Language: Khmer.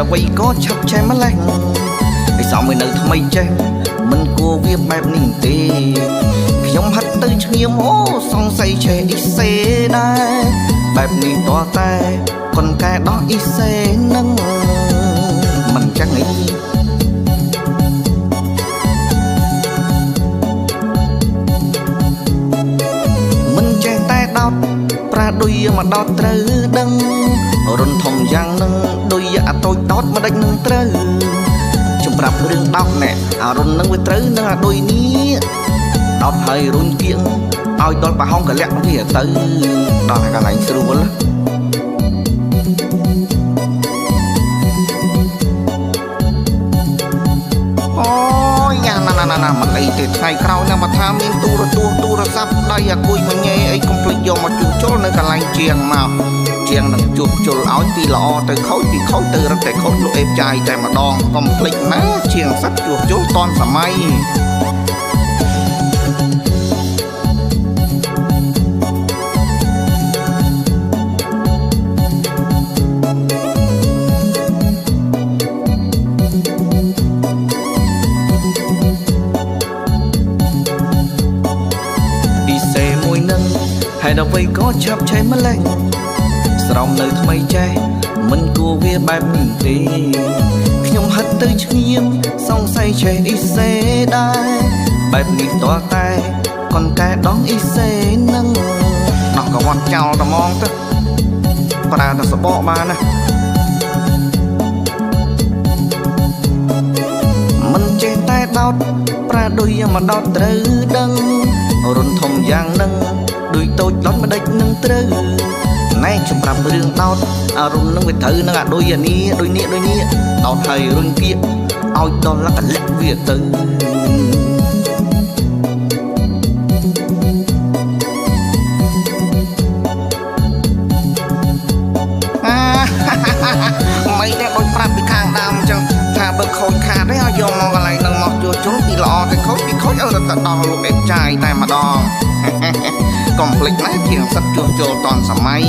អ្វីក៏ឆាប់ឆេះម្លេះឲ្យសមឲ្យនៅថ្មីចេះមិនគួរវាបែបនេះទេខ្ញុំហិតទៅឈ្ងៀមអូសង្ស័យឆេះអ៊ីសេដែរបែបនេះតតែកូនកែដោះអ៊ីសេនឹងមិនចឹងអីមិនចេះតែដោតប្រាដូចមកដោតត្រូវដឹងរុនធំយ៉ាងនឹងដូចអាតូចដោតមកដេចនឹងត្រូវខ្ញុំប្រាប់រឿងដោតណែអារុននឹងវាត្រូវនឹងអាដូចនេះដោតហើយរុញគៀងឲ្យដល់ប្រហោងកលាក់វាទៅដល់កន្លែងស្រួលអូយយ៉ាងណាមិនអីទេថ្ងៃក្រោយណាមកថាមានទូរស័ព្ទដៃអាគួយមកញ៉េអីកុំភ្លេចយកមកជួសជុលនៅកន្លែងជាងមកជាងនឹងជួសជុលឲ្យពីល្អទៅខូចពីខូចទៅរឹតតែខូចលោកអេបចាយតែម្ដងកុំភ្លេចណាជាងសិតជួសជុលតនសម័យហើយដល់ពេលក៏ឆាប់ឆេះម្លេះស្រោមនៅថ្មីចេះមិនគួរវាបែបនេះទេខ្ញុំហិតទៅឈ្ងៀមសង្ស័យឆេះអ៊ីសេដែរបែបនេះតតែកូនកែដងអ៊ីសេនឹងណោះក៏វត្តចោលតែហ្មងទៅប្រើតែសបកបានណាមិនចេះតែដោតប្រើដូចមកដោតត្រូវដឹងរុនធំយ៉ាងនឹងដូចតូចដុតមិនដេចនឹងត្រូវណែខ្ញុំប្រាប់រឿងដោតអារុននឹងវាត្រូវនឹងអាដូចអានេះដូចនេះដោតហើយរុញគៀកឲ្យដល់លក្ខលក្ខវាទៅមិនទេដូចប្រាប់ពីខាងដើមអញ្ចឹងថាបើខូចខាតទេឲ្យយកមកកន្លែងនឹងមកជួសជុលពីល្អទៅខូចឲ្យទៅដល់លោកអេបចាយតែម្ដងកុំភ្លេចណាជាងសិតជួសជុលតនសម័យ